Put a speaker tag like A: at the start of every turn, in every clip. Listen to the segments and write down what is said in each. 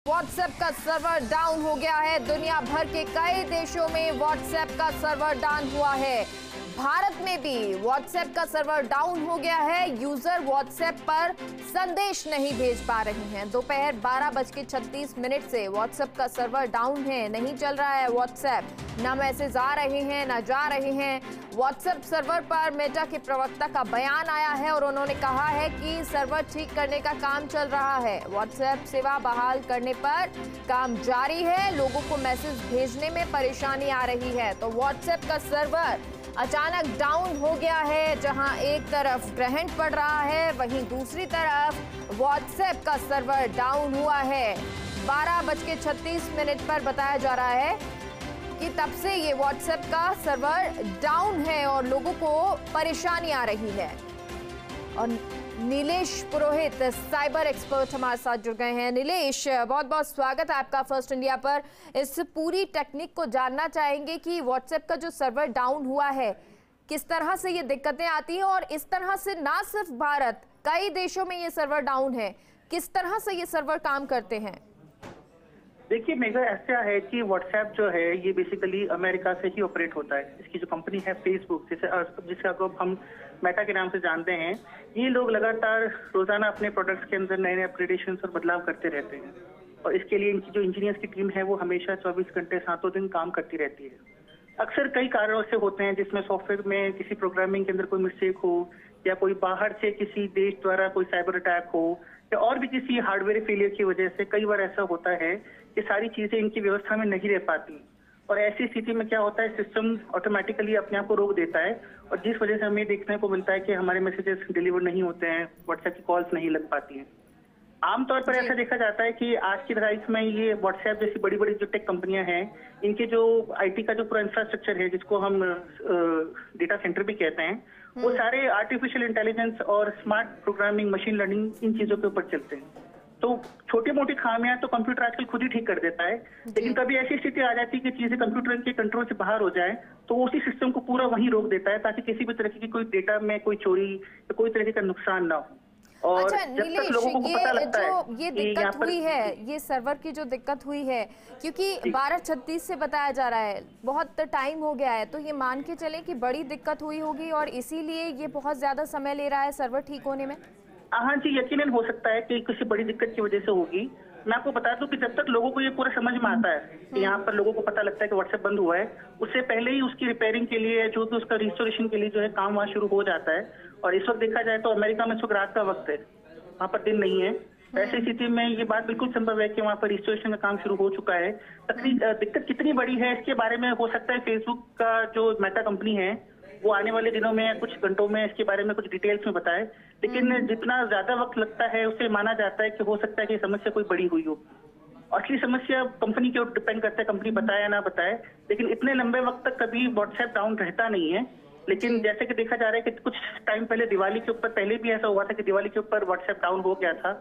A: WhatsApp का server down हो गया है। दुनिया भर के कई देशों में व्हाट्सएप का सर्वर डाउन हुआ है। भारत में भी व्हाट्सएप का सर्वर डाउन हो गया है। यूजर व्हाट्सएप पर संदेश नहीं भेज पा रहे हैं। दोपहर 12:36 से व्हाट्सएप का सर्वर डाउन है, नहीं चल रहा है व्हाट्सएप, ना मैसेज आ रहे हैं ना जा रहे हैं। व्हाट्सएप सर्वर पर मेटा के प्रवक्ता का बयान आया है और उन्होंने कहा है कि सर्वर ठीक करने का काम चल रहा है। व्हाट्सएप सेवा बहाल करने पर काम जारी है। लोगों को मैसेज भेजने में परेशानी आ रही है। तो व्हाट्सएप का सर्वर अचानक डाउन हो गया है। जहां एक तरफ ग्रहण पड़ रहा है, वहीं दूसरी तरफ व्हाट्सएप का सर्वर डाउन हुआ है। 12:36 पर बताया जा रहा है कि तब से ये व्हाट्सएप का सर्वर डाउन है और लोगों को परेशानी आ रही है। और नीलेश पुरोहित साइबर एक्सपर्ट हमारे साथ जुड़ गए हैं। नीलेश, बहुत बहुत स्वागत है आपका फर्स्ट इंडिया पर। इस पूरी टेक्निक को जानना चाहेंगे कि व्हाट्सएप का जो सर्वर डाउन हुआ है, किस तरह से ये दिक्कतें आती हैं और इस तरह से ना सिर्फ भारत, कई देशों में ये सर्वर डाउन है, किस तरह से ये सर्वर काम करते हैं?
B: देखिए मेगा, ऐसा है कि व्हाट्सएप जो है ये बेसिकली अमेरिका से ही ऑपरेट होता है। इसकी जो कंपनी है फेसबुक, जिसका हम मेटा के नाम से जानते हैं, ये लोग लगातार रोजाना अपने प्रोडक्ट्स के अंदर नए नए अपग्रेडेशन और बदलाव करते रहते हैं। और इसके लिए इनकी जो इंजीनियर्स की टीम है वो हमेशा 24 घंटे 7 दिन काम करती रहती है। अक्सर कई कारणों से होते हैं, जिसमें सॉफ्टवेयर में किसी प्रोग्रामिंग के अंदर कोई मिस्टेक हो, या कोई बाहर से किसी देश द्वारा कोई साइबर अटैक हो, या और भी किसी हार्डवेयर फेलियर की वजह से कई बार ऐसा होता है कि सारी चीजें इनकी व्यवस्था में नहीं रह पाती। और ऐसी स्थिति में क्या होता है, सिस्टम ऑटोमेटिकली अपने आप को रोक देता है और जिस वजह से हमें देखने को मिलता है कि हमारे मैसेजेस डिलीवर नहीं होते हैं, व्हाट्सएप की कॉल्स नहीं लग पाती हैं। आमतौर पर ऐसा देखा जाता है कि आज की तारीख में ये व्हाट्सएप जैसी बड़ी बड़ी जो टेक कंपनियां हैं, इनके जो आईटी का जो पूरा इंफ्रास्ट्रक्चर है, जिसको हम डेटा सेंटर भी कहते हैं, वो सारे आर्टिफिशियल इंटेलिजेंस और स्मार्ट प्रोग्रामिंग, मशीन लर्निंग, इन चीजों के ऊपर चलते हैं। तो छोटी मोटी खामियां तो कंप्यूटर आजकल खुद ही ठीक कर देता है, लेकिन कभी ऐसी स्थिति आ जाती है कि चीजें कंप्यूटर के कंट्रोल से बाहर हो जाए, तो उसी सिस्टम को पूरा वहीं रोक देता है, ताकि किसी भी तरह की कोई डेटा में कोई चोरी या कोई तरह का नुकसान ना हो। और
A: अच्छा नीलेश, ये दिक्कत हुई है, ये सर्वर की जो दिक्कत हुई है, क्योंकि 12:36 से बताया जा रहा है, बहुत टाइम हो गया है, तो ये मान के चले कि बड़ी दिक्कत हुई होगी और इसीलिए ये बहुत ज्यादा समय ले रहा है सर्वर ठीक होने में।
B: हाँ जी, यकीनन हो सकता है कि किसी बड़ी दिक्कत की वजह से होगी। मैं आपको बता दूं कि जब तक लोगों को ये पूरा समझ में आता है कि यहाँ पर लोगों को पता लगता है कि व्हाट्सएप बंद हुआ है, उससे पहले ही उसकी रिपेयरिंग के लिए, जो कि उसका रिस्टोरेशन के लिए जो है काम वहाँ शुरू हो जाता है। और इस वक्त देखा जाए तो अमेरिका में इस वक्त रात का वक्त है, वहाँ पर दिन नहीं है। ऐसी स्थिति में ये बात बिल्कुल संभव है कि वहाँ पर रिस्टोरेशन का काम शुरू हो चुका है। दिक्कत कितनी बड़ी है इसके बारे में हो सकता है फेसबुक का जो मेटा कंपनी है वो आने वाले दिनों में, कुछ घंटों में इसके बारे में कुछ डिटेल्स में बताए। लेकिन जितना ज्यादा वक्त लगता है उससे माना जाता है कि हो सकता है कि समस्या कोई बड़ी हुई हो। असली समस्या कंपनी के ऊपर डिपेंड करता है, कंपनी बताए या ना बताए, लेकिन इतने लंबे वक्त तक कभी व्हाट्सएप डाउन रहता नहीं है। लेकिन जैसे कि देखा जा रहा है कि कुछ टाइम पहले दिवाली के ऊपर पहले भी ऐसा हुआ था कि दिवाली के ऊपर व्हाट्सएप डाउन हो गया था,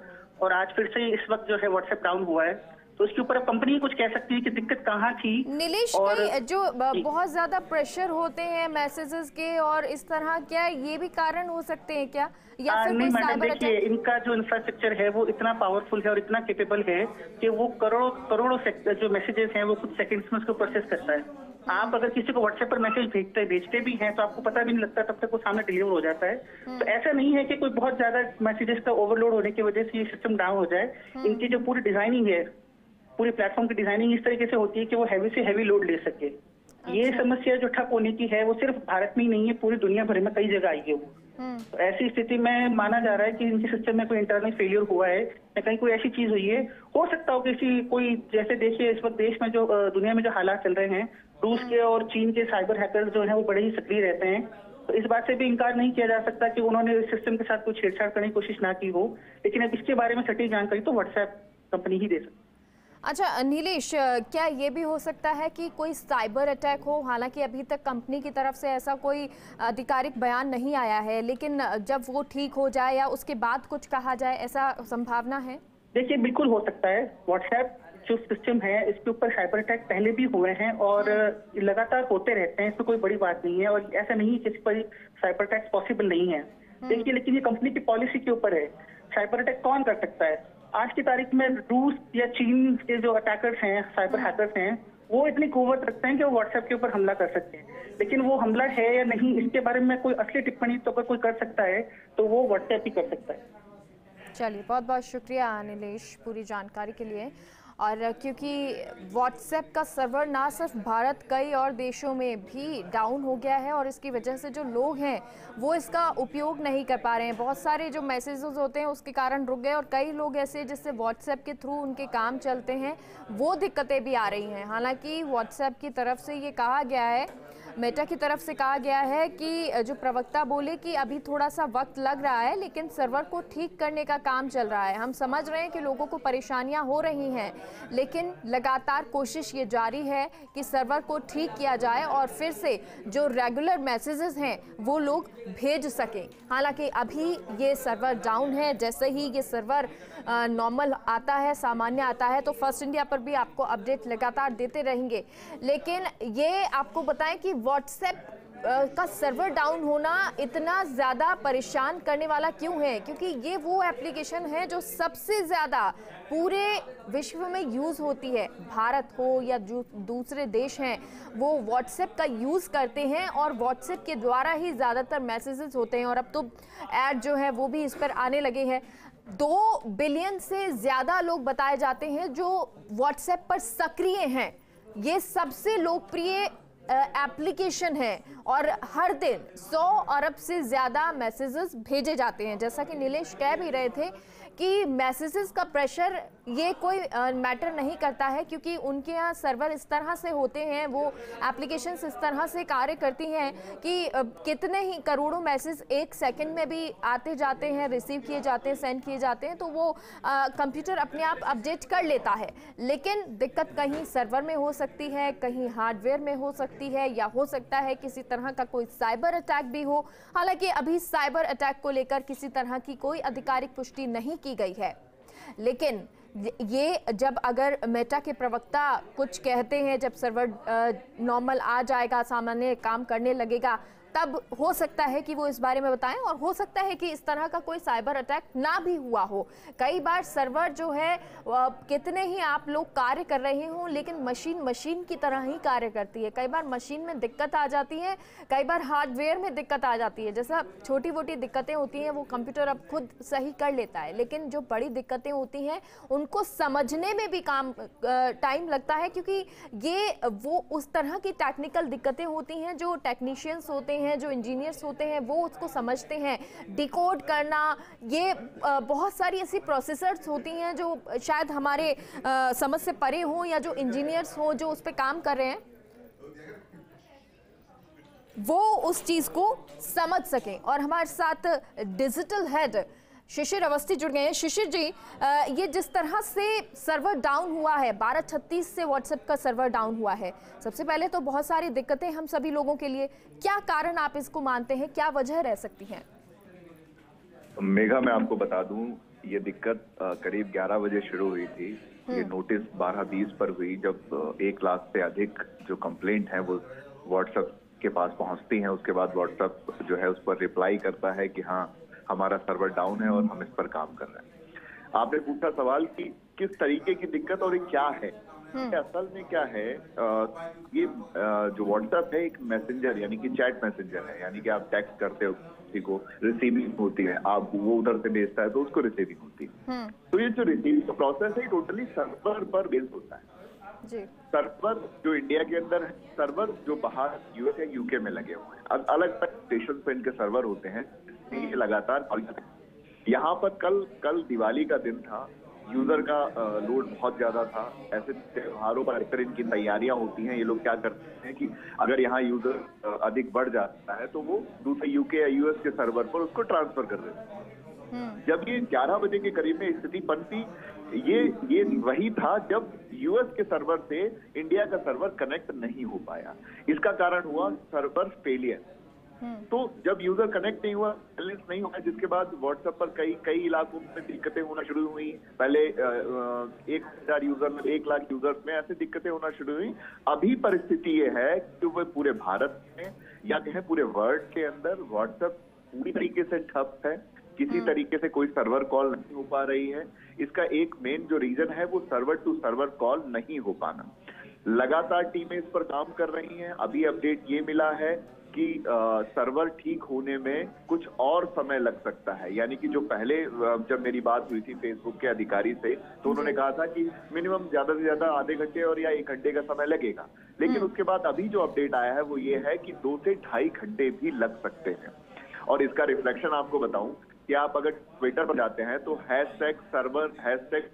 B: और आज फिर से इस वक्त जो है व्हाट्सएप डाउन हुआ है। तो इसके ऊपर कंपनी कुछ कह सकती है कि दिक्कत कहाँ थी।
A: नीलेश, और जो बहुत ज्यादा प्रेशर होते हैं मैसेजेस के और इस तरह, क्या ये भी कारण हो सकते हैं क्या, या फिर
B: नहीं मैडम, देखिए इनका जो इंफ्रास्ट्रक्चर है वो इतना पावरफुल है और इतना केपेबल है कि वो करोड़ों जो मैसेजेस हैं वो कुछ सेकंड्स में उसको प्रोसेस करता है। आप अगर किसी को व्हाट्सएप पर मैसेज भेजते भी हैं तो आपको पता भी नहीं लगता, तब तक वो सामने डिलीवर हो जाता है। तो ऐसा नहीं है कि कोई बहुत ज्यादा मैसेजेस का ओवरलोड होने की वजह से ये सिस्टम डाउन हो जाए। इनकी जो पूरी डिजाइनिंग है, पूरी प्लेटफॉर्म की डिजाइनिंग इस तरीके से होती है कि वो हैवी से हैवी लोड ले सके। ये समस्या जो ठप होने की है वो सिर्फ भारत में ही नहीं है, पूरी दुनिया भर में कई जगह आई है वो। तो ऐसी स्थिति में माना जा रहा है कि इनके सिस्टम में कोई इंटरनल फेलियर हुआ है या कहीं कोई ऐसी चीज हुई है। हो सकता हो किसी कोई, जैसे देखिए इस वक्त देश में जो दुनिया में जो हालात चल रहे हैं, रूस के और चीन के साइबर हैकर्स जो है वो बड़े ही सक्रिय रहते हैं। तो इस बात से भी इनकार नहीं किया जा सकता कि उन्होंने सिस्टम के साथ कोई छेड़छाड़ करने की कोशिश ना की हो। लेकिन अब इसके बारे में सटीक जानकारी तो व्हाट्सएप कंपनी ही दे सकती है।
A: अच्छा नीलेश, क्या ये भी हो सकता है कि कोई साइबर अटैक हो? हालांकि अभी तक कंपनी की तरफ से ऐसा कोई आधिकारिक बयान नहीं आया है, लेकिन जब वो ठीक हो जाए या उसके बाद कुछ कहा जाए, ऐसा संभावना है?
B: देखिए बिल्कुल हो सकता है। व्हाट्सएप जो सिस्टम है इसके ऊपर साइबर अटैक पहले भी हुए हैं और लगातार होते रहते हैं, इसमें कोई बड़ी बात नहीं है। और ऐसा नहीं कि इस पर साइबर अटैक पॉसिबल नहीं है। देखिए लेकिन ये कंपनी की पॉलिसी के ऊपर है, साइबर अटैक कौन कर सकता है। आज की तारीख में रूस या चीन के जो अटैकर्स हैं, साइबर हैकर्स हैं, वो इतनी कुव्वत रखते हैं कि वो व्हाट्सएप के ऊपर हमला कर सकते हैं। लेकिन वो हमला है या नहीं, इसके बारे में कोई असली टिप्पणी तो अगर कोई कर सकता है तो वो व्हाट्सएप ही कर सकता है।
A: चलिए, बहुत बहुत शुक्रिया नीलेश पूरी जानकारी के लिए। और क्योंकि व्हाट्सएप का सर्वर ना सिर्फ भारत, कई और देशों में भी डाउन हो गया है और इसकी वजह से जो लोग हैं वो इसका उपयोग नहीं कर पा रहे हैं। बहुत सारे जो मैसेजेस होते हैं उसके कारण रुक गए और कई लोग ऐसे जिससे व्हाट्सएप के थ्रू उनके काम चलते हैं वो दिक्कतें भी आ रही हैं। हालांकि व्हाट्सएप की तरफ से ये कहा गया है, मेटा की तरफ से कहा गया है कि जो प्रवक्ता बोले कि अभी थोड़ा सा वक्त लग रहा है लेकिन सर्वर को ठीक करने का काम चल रहा है। हम समझ रहे हैं कि लोगों को परेशानियां हो रही हैं लेकिन लगातार कोशिश ये जारी है कि सर्वर को ठीक किया जाए और फिर से जो रेगुलर मैसेजेस हैं वो लोग भेज सकें। हालांकि अभी ये सर्वर डाउन है, जैसे ही ये सर्वर नॉर्मल आता है, सामान्य आता है तो फर्स्ट इंडिया पर भी आपको अपडेट लगातार देते रहेंगे। लेकिन ये आपको बताएं कि व्हाट्सएप का सर्वर डाउन होना इतना ज़्यादा परेशान करने वाला क्यों है, क्योंकि ये वो एप्लीकेशन है जो सबसे ज़्यादा पूरे विश्व में यूज़ होती है। भारत हो या जो दूसरे देश हैं वो व्हाट्सएप का यूज़ करते हैं और व्हाट्सएप के द्वारा ही ज़्यादातर मैसेजेस होते हैं और अब तो ऐड जो है वो भी इस पर आने लगे हैं। 2 बिलियन से ज़्यादा लोग बताए जाते हैं जो व्हाट्सएप पर सक्रिय हैं। ये सबसे लोकप्रिय एप्लीकेशन है और हर दिन 100 अरब से ज़्यादा मैसेजेस भेजे जाते हैं। जैसा कि नीलेश कह भी रहे थे कि मैसेजेस का प्रेशर ये कोई मैटर नहीं करता है, क्योंकि उनके यहाँ सर्वर इस तरह से होते हैं, वो एप्लीकेशंस इस तरह से कार्य करती हैं कि कितने ही करोड़ों मैसेज एक सेकंड में भी आते जाते हैं, रिसीव किए जाते हैं, सेंड किए जाते हैं, तो वो कंप्यूटर अपने आप अपडेट कर लेता है। लेकिन दिक्कत कहीं सर्वर में हो सकती है, कहीं हार्डवेयर में हो सकती है, या हो सकता है किसी तरह का कोई साइबर अटैक भी हो। हालांकि अभी साइबर अटैक को लेकर किसी तरह की कोई आधिकारिक पुष्टि नहीं की गई है। लेकिन ये जब अगर मेटा के प्रवक्ता कुछ कहते हैं, जब सर्वर नॉर्मल आ जाएगा, सामान्य काम करने लगेगा, तब हो सकता है कि वो इस बारे में बताएं और हो सकता है कि इस तरह का कोई साइबर अटैक ना भी हुआ हो। कई बार सर्वर जो है कितने ही आप लोग कार्य कर रहे हों लेकिन मशीन की तरह ही कार्य करती है। कई बार मशीन में दिक्कत आ जाती है, कई बार हार्डवेयर में दिक्कत आ जाती है। जैसा छोटी मोटी दिक्कतें होती हैं वो कंप्यूटर अब खुद सही कर लेता है, लेकिन जो बड़ी दिक्कतें होती हैं उनको समझने में भी टाइम लगता है, क्योंकि ये वो उस तरह की टेक्निकल दिक्कतें होती हैं जो टेक्नीशियंस होते हैं, जो इंजीनियर्स होते हैं वो उसको समझते हैं। डिकोड करना, ये बहुत सारी ऐसी प्रोसेसर्स होती हैं जो शायद हमारे समझ से परे हो, या जो इंजीनियर्स हो जो उस पे काम कर रहे हैं वो उस चीज को समझ सकें। और हमारे साथ डिजिटल हेड शिशिर अवस्थी जुड़ गए हैं। शिशिर जी, ये जिस तरह से सर्वर डाउन हुआ है, 12:36 से व्हाट्सएप का सर्वर डाउन हुआ है, सबसे पहले तो बहुत सारी दिक्कतें हम सभी लोगों के लिए, क्या कारण आप इसको मानते हैं, क्या वजह रह सकती है?
C: मेघा, मैं आपको बता दूं, ये दिक्कत करीब 11 बजे शुरू हुई थी। ये नोटिस 12:20 पर हुई, जब 1 लाख से अधिक जो कंप्लेंट है वो व्हाट्सएप के पास पहुंचती हैं। उसके बाद व्हाट्सएप जो है उस पर रिप्लाई करता है कि हाँ, हमारा सर्वर डाउन है और हम इस पर काम कर रहे हैं। आपने पूछा सवाल कि किस तरीके की दिक्कत और ये क्या है। असल में क्या है, ये जो व्हाट्सएप है एक मैसेंजर यानी कि चैट मैसेंजर है, यानी कि आप टेक्स्ट करते हो किसी को, रिसीविंग होती है, आप वो उधर से भेजता है तो उसको रिसीविंग होती है। तो ये जो रिसीविंग का प्रोसेस है टोटली सर्वर पर बेस्ड होता है। सर्वर जो इंडिया के अंदर है, सर्वर जो बाहर यूएस या यूके में लगे हुए हैं, अलग अलग स्टेशन पे इनके सर्वर होते हैं। ये लगातार यहाँ पर कल दिवाली का दिन था, यूजर का लोड बहुत ज्यादा था। ऐसे त्योहारों पर अक्सर इनकी तैयारियां होती हैं। ये लोग क्या करते हैं कि अगर यहाँ यूजर अधिक बढ़ जाता है तो वो दूसरे यूके या यूएस के सर्वर पर उसको ट्रांसफर कर देते हैं। जब ये 11 बजे के करीब में स्थिति बनती, ये वही था जब यूएस के सर्वर से इंडिया का सर्वर कनेक्ट नहीं हो पाया। इसका कारण हुआ सर्वर फेलियर। तो जब यूजर कनेक्ट नहीं हुआ, बैलेंस नहीं हुआ, जिसके बाद व्हाट्सएप पर कई इलाकों में दिक्कतें होना शुरू हुई। पहले 1,000 यूजर में, 1 लाख यूजर्स में ऐसे दिक्कतें होना शुरू हुई। अभी परिस्थिति ये है कि वो पूरे भारत में या कहें पूरे वर्ल्ड के अंदर व्हाट्सएप पूरी तरीके से ठप है। किसी तरीके से कोई सर्वर कॉल नहीं हो पा रही है। इसका एक मेन जो रीजन है वो सर्वर टू सर्वर कॉल नहीं हो पाना। लगातार टीमें इस पर काम कर रही हैं। अभी अपडेट ये मिला है कि सर्वर ठीक होने में कुछ और समय लग सकता है। यानी कि जो पहले जब मेरी बात हुई थी फेसबुक के अधिकारी से, तो उन्होंने कहा था कि मिनिमम ज्यादा से ज्यादा आधे घंटे और या 1 घंटे का समय लगेगा। लेकिन उसके बाद अभी जो अपडेट आया है वो ये है कि 2 से ढाई घंटे भी लग सकते हैं। और इसका रिफ्लेक्शन आपको बताऊं कि आप अगर ट्विटर पर जाते हैं तो #सर्वर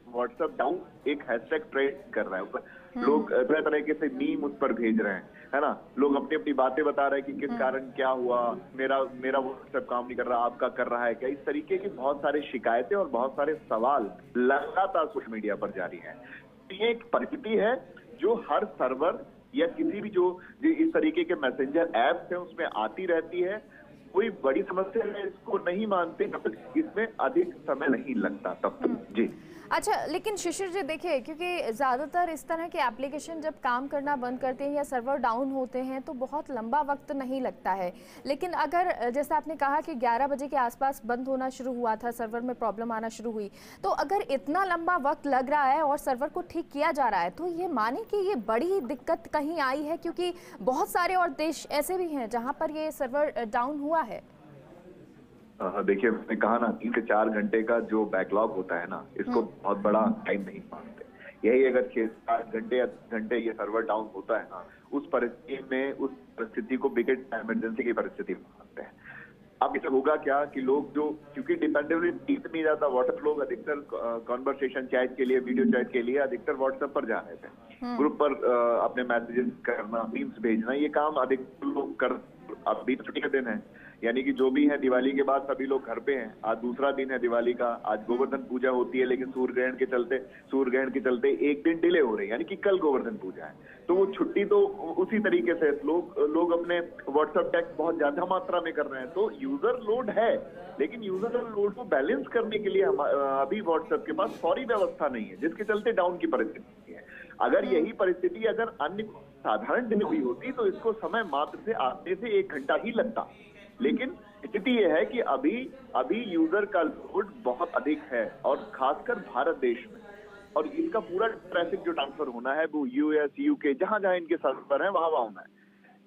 C: #व्हाट्सएप डाउन एक हैशटैग ट्रेंड कर रहा है ऊपर। लोग तरह तरीके से मीम उस पर भेज रहे हैं, है ना। लोग अपनी अपनी बातें बता रहे हैं कि किस कारण क्या हुआ, मेरा व्हाट्सएप काम नहीं कर रहा, आपका कर रहा है क्या। इस तरीके की बहुत सारी शिकायतें और बहुत सारे सवाल लगातार सोशल मीडिया पर जारी हैं। ये एक परिस्थिति है जो हर सर्वर या किसी भी जो इस तरीके के मैसेंजर ऐप्स हैं उसमें आती रहती है। कोई बड़ी समस्या है इसको नहीं मानते जब तक इसमें अधिक समय नहीं लगता तब तक। जी
A: अच्छा, लेकिन शिशिर जी देखिए, क्योंकि ज़्यादातर इस तरह के एप्लीकेशन जब काम करना बंद करते हैं या सर्वर डाउन होते हैं तो बहुत लंबा वक्त नहीं लगता है। लेकिन अगर जैसा आपने कहा कि 11 बजे के आसपास बंद होना शुरू हुआ था, सर्वर में प्रॉब्लम आना शुरू हुई, तो अगर इतना लंबा वक्त लग रहा है और सर्वर को ठीक किया जा रहा है तो ये माने कि ये बड़ी दिक्कत कहीं आई है, क्योंकि बहुत सारे और देश ऐसे भी हैं जहाँ पर ये सर्वर डाउन हुआ है।
C: देखिए, मैंने कहा ना 3 से 4 घंटे का जो बैकलॉग होता है ना, इसको बहुत बड़ा टाइम नहीं मानते। यही अगर 6-8 घंटे या 10 घंटे ये सर्वर डाउन होता है ना, उस परिस्थिति में उस परिस्थिति को बिगेट इमरजेंसी की परिस्थिति मानते हैं। अब इससे होगा क्या कि लोग जो, क्योंकि डिपेंडेबिलिटी इतनी ज्यादा, व्हाट्सएप लोग अधिकतर कॉन्वर्सेशन चैट के लिए, वीडियो चैट के लिए अधिकतर व्हाट्सएप पर जा रहे थे। ग्रुप पर अपने मैसेजेस करना, मीम्स भेजना, ये काम अधिकतर लोग कर। अभी छुट्टी का दिन है, यानी कि जो भी है दिवाली के बाद सभी लोग घर पे हैं। आज दूसरा दिन है दिवाली का, आज गोवर्धन पूजा होती है, लेकिन सूर्य ग्रहण के चलते एक दिन डिले हो रही है, यानी कि कल गोवर्धन पूजा है। तो वो छुट्टी तो उसी तरीके से लोग अपने व्हाट्सएप टेक्स्ट बहुत ज्यादा मात्रा में कर रहे हैं। तो यूजर लोड है, लेकिन यूजर लोड को बैलेंस करने के लिए अभी व्हाट्सएप के पास फौरी व्यवस्था नहीं है, जिसके चलते डाउन की परिस्थिति है। अगर यही परिस्थिति अगर अन्य साधारण दिन हुई होती तो इसको समय मात्र से आधे से 1 घंटा ही लगता। लेकिन स्थिति यह है कि अभी यूजर का लोड बहुत अधिक है, और खासकर भारत देश में। और इसका पूरा ट्रैफिक जो ट्रांसफर होना है वो यूएस, यूके, जहां जहां इनके सर्वर हैं वहां होना है,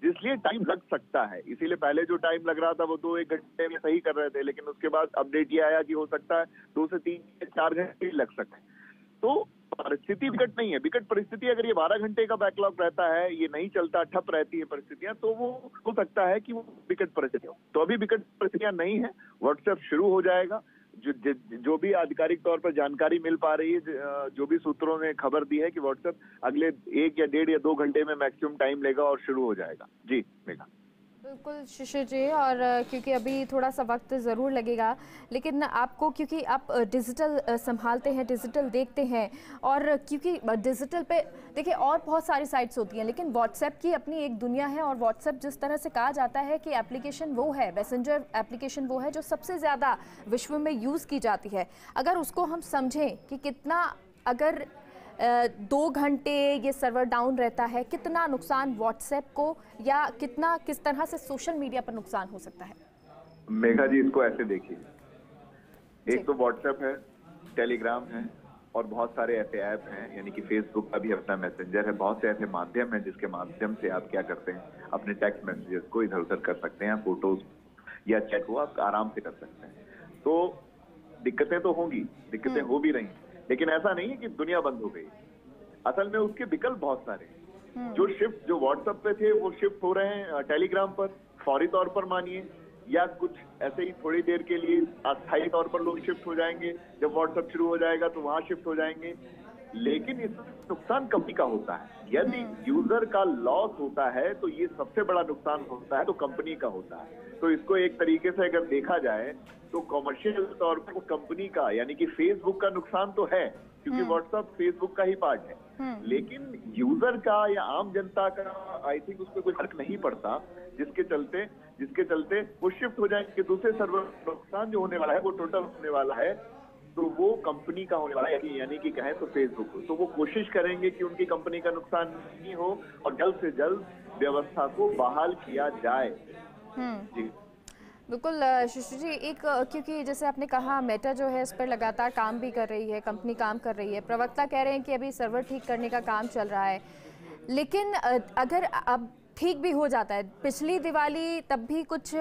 C: जिसलिए टाइम लग सकता है। इसीलिए पहले जो टाइम लग रहा था वो 2-1 घंटे में सही कर रहे थे, लेकिन उसके बाद अपडेट ये आया कि हो सकता है 2 से 3 से 4 घंटे लग सकते हैं। तो परिस्थिति विकट नहीं है। विकट परिस्थिति अगर ये 12 घंटे का बैकलॉग रहता है, ये नहीं चलता, ठप रहती है परिस्थितियां, तो वो हो सकता है कि वो विकट परिस्थिति हो। तो अभी विकट परिस्थितियां नहीं है, व्हाट्सएप शुरू हो जाएगा। जो भी आधिकारिक तौर पर जानकारी मिल पा रही है, जो भी सूत्रों ने खबर दी है कि व्हाट्सएप अगले 1 या 1.5 या 2 घंटे में मैक्सिमम टाइम लेगा और शुरू हो जाएगा। जी मेघा।
A: बिल्कुल शिशिर जी, और क्योंकि अभी थोड़ा सा वक्त ज़रूर लगेगा, लेकिन आपको, क्योंकि आप डिजिटल संभालते हैं, डिजिटल देखते हैं, और क्योंकि डिजिटल पे देखिए और बहुत सारी साइट्स होती हैं, लेकिन व्हाट्सएप की अपनी एक दुनिया है। और व्हाट्सएप जिस तरह से कहा जाता है कि एप्लीकेशन वो है, मैसेंजर एप्लीकेशन वो है जो सबसे ज़्यादा विश्व में यूज़ की जाती है। अगर उसको हम समझें कि कितना, अगर 2 घंटे ये सर्वर डाउन रहता है, कितना नुकसान व्हाट्सएप को या किस तरह से सोशल मीडिया पर नुकसान हो सकता है।
C: मेघा जी, इसको ऐसे देखिए, एक तो व्हाट्सएप है, टेलीग्राम है, और बहुत सारे ऐसे ऐप हैं, यानी कि फेसबुक का भी अपना मैसेंजर है। बहुत से ऐसे माध्यम हैं जिसके माध्यम से आप क्या करते हैं, अपने टेक्स्ट मैसेजेस को इधर उधर कर सकते हैं, फोटोज या चैट को आप आराम से कर सकते हैं। तो दिक्कतें तो होंगी, दिक्कतें हो भी रही, लेकिन ऐसा नहीं है कि दुनिया बंद हो गई। असल में उसके विकल्प बहुत सारे हैं। जो व्हाट्सएप पे थे वो शिफ्ट हो रहे हैं टेलीग्राम पर, फौरी तौर पर मानिए, या कुछ ऐसे ही थोड़ी देर के लिए अस्थायी तौर पर लोग शिफ्ट हो जाएंगे। जब व्हाट्सएप शुरू हो जाएगा तो वहां शिफ्ट हो जाएंगे। लेकिन इसमें नुकसान कंपनी का होता है। यदि यूजर का लॉस होता है तो ये सबसे बड़ा नुकसान होता है तो कंपनी का होता है। तो इसको एक तरीके से अगर देखा जाए तो कमर्शियल तौर पर कंपनी का, यानी कि फेसबुक का नुकसान तो है, क्योंकि व्हाट्सएप फेसबुक का ही पार्ट है। लेकिन यूजर का या आम जनता का आई थिंक उसमें कोई फर्क नहीं पड़ता, जिसके चलते वो शिफ्ट हो जाएंगे दूसरे सर्वर। नुकसान जो होने वाला है वो टोटल होने वाला है, तो वो कंपनी का होने वाला है, यानी कि कहें तो फेसबुक। तो वो कोशिश करेंगे कि उनकी कंपनी का नुकसान नहीं हो और जल्द से जल्द व्यवस्था को बहाल किया जाए। जी
A: बिल्कुल शिशु जी, एक क्योंकि जैसे आपने कहा मेटा जो है इस पर लगातार काम भी कर रही है, कंपनी काम कर रही है, प्रवक्ता कह रहे हैं कि अभी सर्वर ठीक करने का काम चल रहा है, लेकिन अगर अब ठीक भी हो जाता है, पिछली दिवाली तब भी कुछ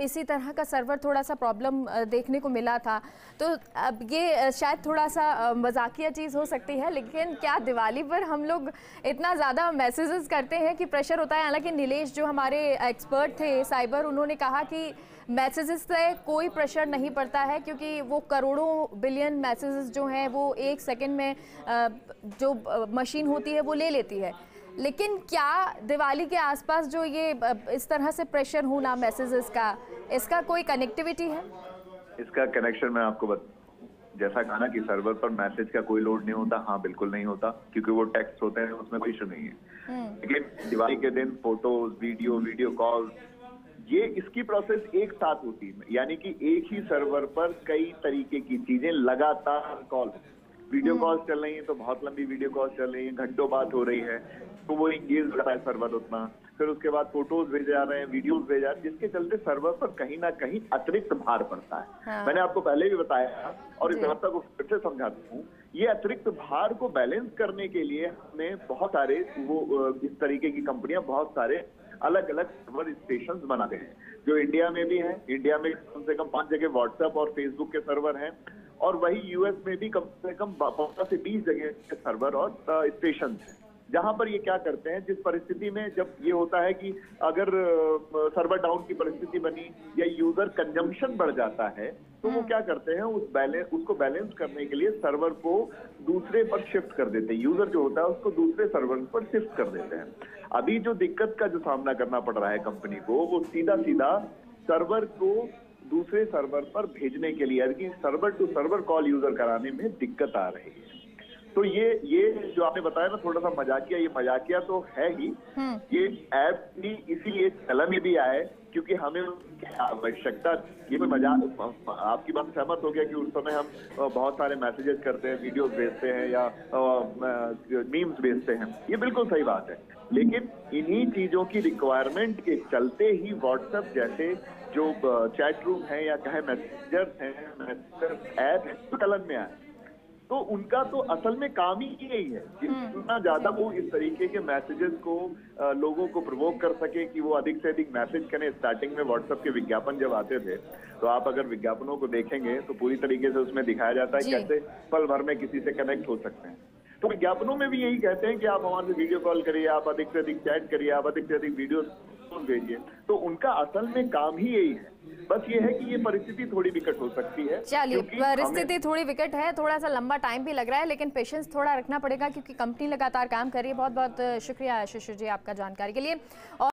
A: इसी तरह का सर्वर थोड़ा सा प्रॉब्लम देखने को मिला था, तो अब ये शायद थोड़ा सा मजाकिया चीज़ हो सकती है, लेकिन क्या दिवाली पर हम लोग इतना ज़्यादा मैसेजेस करते हैं कि प्रेशर होता है? हालांकि नीलेश जो हमारे एक्सपर्ट थे साइबर, उन्होंने कहा कि मैसेजेस से कोई प्रेशर नहीं पड़ता है, क्योंकि वो करोड़ों बिलियन मैसेजेस जो हैं वो एक सेकंड में जो मशीन होती है वो ले लेती है। लेकिन क्या दिवाली के आसपास जो ये इस तरह से प्रेशर होना मैसेजेस का, इसका कोई कनेक्टिविटी है?
C: इसका कनेक्शन मैं आपको जैसा कहा ना कि सर्वर पर मैसेज का कोई लोड नहीं होता, हाँ बिल्कुल नहीं होता, क्योंकि वो टेक्स्ट होते हैं, उसमें कोई इशू नहीं है। लेकिन दिवाली के दिन फोटोज, वीडियो कॉल, ये इसकी प्रोसेस एक साथ होती है, यानी कि एक ही सर्वर पर कई तरीके की चीजें लगातार कॉल, वीडियो कॉल्स चल रही हैं तो बहुत लंबी वीडियो कॉल्स चल रही हैं, घंटों बात हो रही है, तो वो इंगेज हो रहा है सर्वर उतना, फिर उसके बाद फोटोज भेजे जा रहे हैं, वीडियोस भेजे जा रहे हैं, जिसके चलते सर्वर पर कहीं ना कहीं अतिरिक्त भार पड़ता है।
A: हाँ।
C: मैंने आपको पहले भी बताया और इस व्यवस्था को फिर से समझाता हूँ, ये अतिरिक्त भार को बैलेंस करने के लिए हमने बहुत सारे इस तरीके की कंपनियां बहुत सारे अलग अलग सर्वर स्टेशन बनाते हैं, जो इंडिया में भी है। इंडिया में कम से कम 5 जगह व्हाट्सएप और फेसबुक के सर्वर हैं, और वही यूएस में भी कम से कम 15 से 20 जगह के सर्वर और स्टेशन हैं, जहां पर ये क्या करते हैं, जिस परिस्थिति में जब ये होता है कि अगर सर्वर डाउन की परिस्थिति बनी या यूजर कंजम्पशन बढ़ जाता है, तो वो क्या करते हैं, उसको बैलेंस करने के लिए सर्वर को दूसरे पर शिफ्ट कर देते हैं, यूजर जो होता है उसको दूसरे सर्वर पर शिफ्ट कर देते हैं। अभी जो दिक्कत का जो सामना करना पड़ रहा है कंपनी को, वो सीधा सर्वर को दूसरे सर्वर पर भेजने के लिए, यानी server to server call user कराने में दिक्कत आ रही है। तो ये जो आपने बताया ना थोड़ा सा मजाकिया, ये मजाकिया तो है ही। ये ऐप भी इसीलिए चलन में भी आए क्योंकि हमें आवश्यकता, ये कोई मजाक, आपकी बात सहमत हो गया कि उस समय हम बहुत सारे मैसेजेस करते हैं, वीडियोस भेजते हैं या मीम्स भेजते हैं, ये बिल्कुल सही बात है। लेकिन इन्हीं चीजों की रिक्वायरमेंट के चलते ही व्हाट्सएप जैसे जो चैट रूम है या कहे मैसेंजर हैं, मैसेंजर ऐप है, चलन में आए। तो उनका तो असल में काम ही यही है, जितना ज्यादा वो इस तरीके के मैसेजेस को लोगों को प्रोवोक कर सके कि वो अधिक से अधिक मैसेज करें। स्टार्टिंग में व्हाट्सएप के विज्ञापन जब आते थे, तो आप अगर विज्ञापनों को देखेंगे तो पूरी तरीके से उसमें दिखाया जाता है कैसे पल भर में किसी से कनेक्ट हो सकते हैं। तो विज्ञापनों में भी यही कहते हैं कि आप हमारे वीडियो कॉल करिए, आप अधिक से अधिक चैट करिए, आप अधिक से अधिक वीडियो भेजिए। तो उनका असल में काम ही यही है। बस ये है कि ये परिस्थिति थोड़ी विकट हो सकती है।
A: चलिए, परिस्थिति थोड़ी विकट है, थोड़ा सा लंबा टाइम भी लग रहा है, लेकिन पेशेंस थोड़ा रखना पड़ेगा क्योंकि कंपनी लगातार काम कर रही है। बहुत बहुत शुक्रिया शिशु जी आपका जानकारी के लिए। और